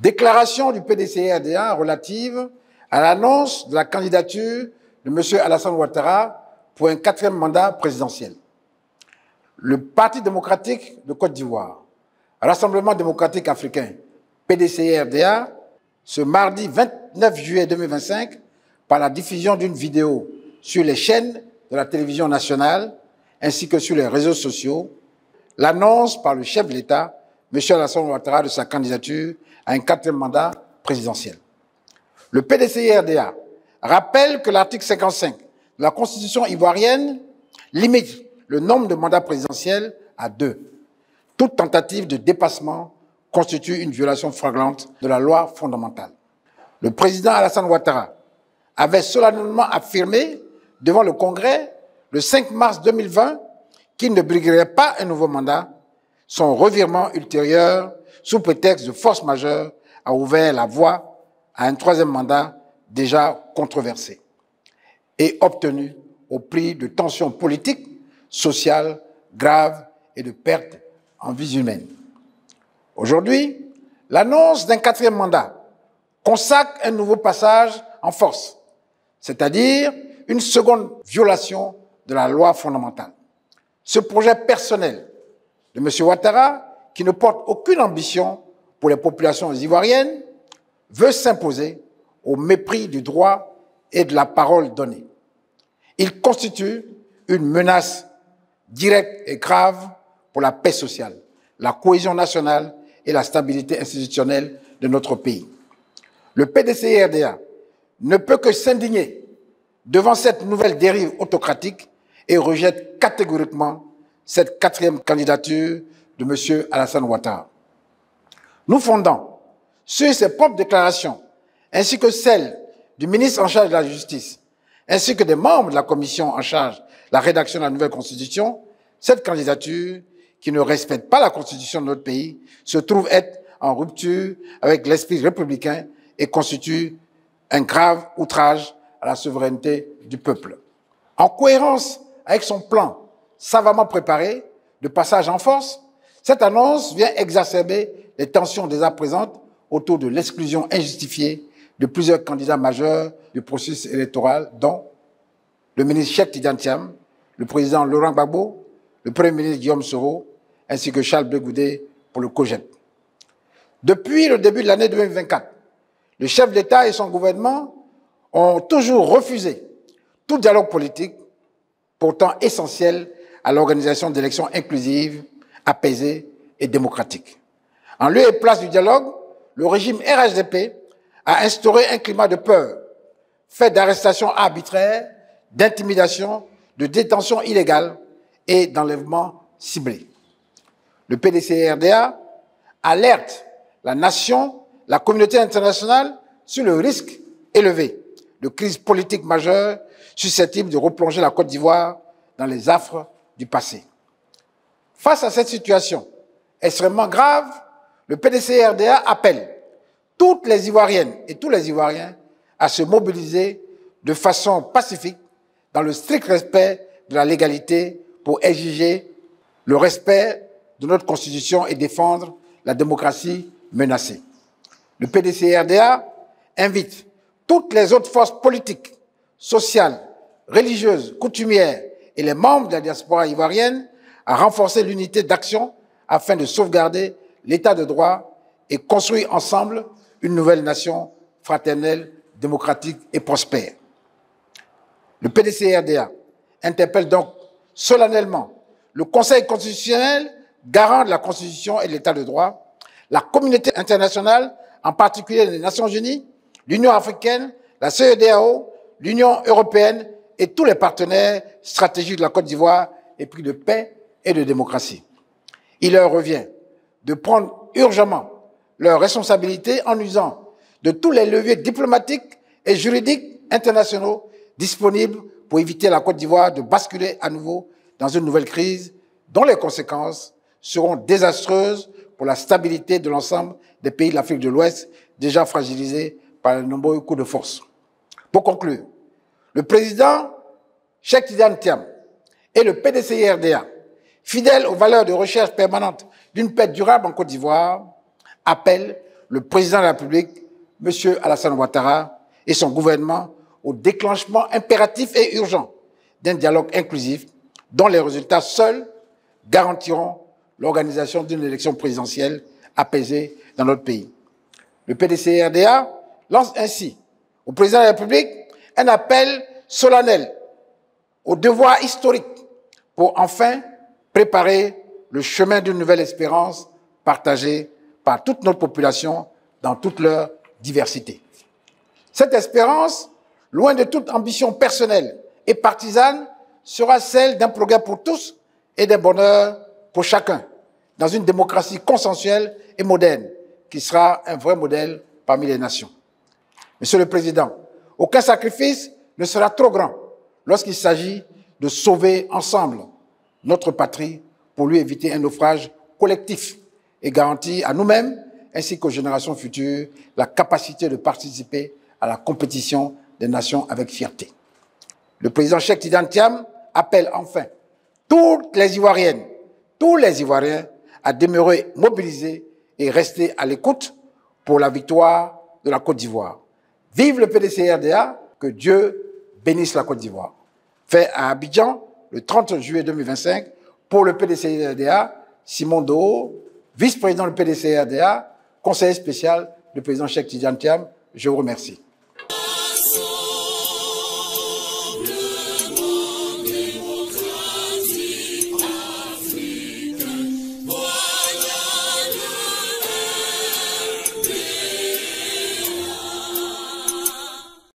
Déclaration du PDCI-RDA relative à l'annonce de la candidature de M. Alassane Ouattara pour un 4e mandat présidentiel. Le Parti démocratique de Côte d'Ivoire, Rassemblement démocratique africain, PDCI-RDA, ce mardi 29 juillet 2025, par la diffusion d'une vidéo sur les chaînes de la télévision nationale ainsi que sur les réseaux sociaux, l'annonce par le chef de l'État, M. Alassane Ouattara, de sa candidature à un 4e mandat présidentiel. Le PDCI-RDA rappelle que l'article 55 de la Constitution ivoirienne limite le nombre de mandats présidentiels à 2. Toute tentative de dépassement constitue une violation flagrante de la loi fondamentale. Le président Alassane Ouattara avait solennellement affirmé devant le Congrès le 5 mars 2020 qu'il ne briguerait pas un nouveau mandat. Son revirement ultérieur, sous prétexte de force majeure, a ouvert la voie à un 3e mandat déjà controversé et obtenu au prix de tensions politiques, sociales graves et de pertes en vies humaines. Aujourd'hui, l'annonce d'un 4e mandat consacre un nouveau passage en force, c'est-à-dire une seconde violation de la loi fondamentale. Ce projet personnel de M. Ouattara, qui ne porte aucune ambition pour les populations ivoiriennes, veut s'imposer au mépris du droit et de la parole donnée. Il constitue une menace directe et grave pour la paix sociale, la cohésion nationale et la stabilité institutionnelle de notre pays. Le PDCI-RDA ne peut que s'indigner devant cette nouvelle dérive autocratique et rejette catégoriquement cette 4e candidature de M. Alassane Ouattara. Nous fondons sur ses propres déclarations, ainsi que celles du ministre en charge de la Justice, ainsi que des membres de la commission en charge de la rédaction de la nouvelle Constitution, cette candidature, qui ne respecte pas la Constitution de notre pays, se trouve être en rupture avec l'esprit républicain et constitue un grave outrage à la souveraineté du peuple. En cohérence avec son plan savamment préparé de passage en force, cette annonce vient exacerber les tensions déjà présentes autour de l'exclusion injustifiée de plusieurs candidats majeurs du processus électoral, dont le ministre Cheikh Tidiane Thiam, le président Laurent Gbagbo, le Premier ministre Guillaume Soro, ainsi que Charles Blé Goudé pour le COJEP. Depuis le début de l'année 2024, le chef d'État et son gouvernement ont toujours refusé tout dialogue politique, pourtant essentiel à l'organisation d'élections inclusives, apaisées et démocratiques. En lieu et place du dialogue, le régime RHDP a instauré un climat de peur, fait d'arrestations arbitraires, d'intimidation, de détention illégale et d'enlèvements ciblés. Le PDCI-RDA alerte la nation, la communauté internationale sur le risque élevé de crise politique majeure susceptible de replonger la Côte d'Ivoire dans les affres du passé. Face à cette situation extrêmement grave, le PDCI-RDA appelle toutes les Ivoiriennes et tous les Ivoiriens à se mobiliser de façon pacifique dans le strict respect de la légalité pour exiger le respect de notre Constitution et défendre la démocratie menacée. Le PDCI-RDA invite toutes les autres forces politiques, sociales, religieuses, coutumières et les membres de la diaspora ivoirienne à renforcer l'unité d'action afin de sauvegarder l'état de droit et construire ensemble une nouvelle nation fraternelle, démocratique et prospère. Le PDCI-RDA interpelle donc solennellement le Conseil constitutionnel, garant de la Constitution et de l'état de droit, la communauté internationale, en particulier les Nations unies, l'Union africaine, la CEDEAO, l'Union européenne et tous les partenaires stratégiques de la Côte d'Ivoire épris de paix et de démocratie. Il leur revient de prendre urgemment leurs responsabilités en usant de tous les leviers diplomatiques et juridiques internationaux disponibles pour éviter à la Côte d'Ivoire de basculer à nouveau dans une nouvelle crise dont les conséquences seront désastreuses pour la stabilité de l'ensemble des pays de l'Afrique de l'Ouest, déjà fragilisés par de nombreux coups de force. Pour conclure, le président Cheikh Tidiane Thiam et le PDCI-RDA, fidèles aux valeurs de recherche permanente d'une paix durable en Côte d'Ivoire, appellent le président de la République, M. Alassane Ouattara, et son gouvernement au déclenchement impératif et urgent d'un dialogue inclusif dont les résultats seuls garantiront l'organisation d'une élection présidentielle apaisée dans notre pays. Le PDC-RDA lance ainsi au président de la République un appel solennel au devoir historique pour enfin préparer le chemin d'une nouvelle espérance partagée par toute notre population dans toute leur diversité. Cette espérance, loin de toute ambition personnelle et partisane, sera celle d'un progrès pour tous et d'un bonheur pour chacun, dans une démocratie consensuelle et moderne, qui sera un vrai modèle parmi les nations. Monsieur le Président, aucun sacrifice ne sera trop grand lorsqu'il s'agit de sauver ensemble notre patrie pour lui éviter un naufrage collectif et garantir à nous-mêmes ainsi qu'aux générations futures la capacité de participer à la compétition des nations avec fierté. Le président Cheikh Tidiane Thiam appelle enfin toutes les Ivoiriennes, tous les Ivoiriens à demeurer mobilisés et rester à l'écoute pour la victoire de la Côte d'Ivoire. Vive le PDC-RDA, que Dieu bénisse la Côte d'Ivoire. Fait à Abidjan, le 30 juillet 2025, pour le PDC-RDA, Simon Doho, vice-président du PDC-RDA, conseiller spécial du président Cheikh Tidiane Thiam. Je vous remercie.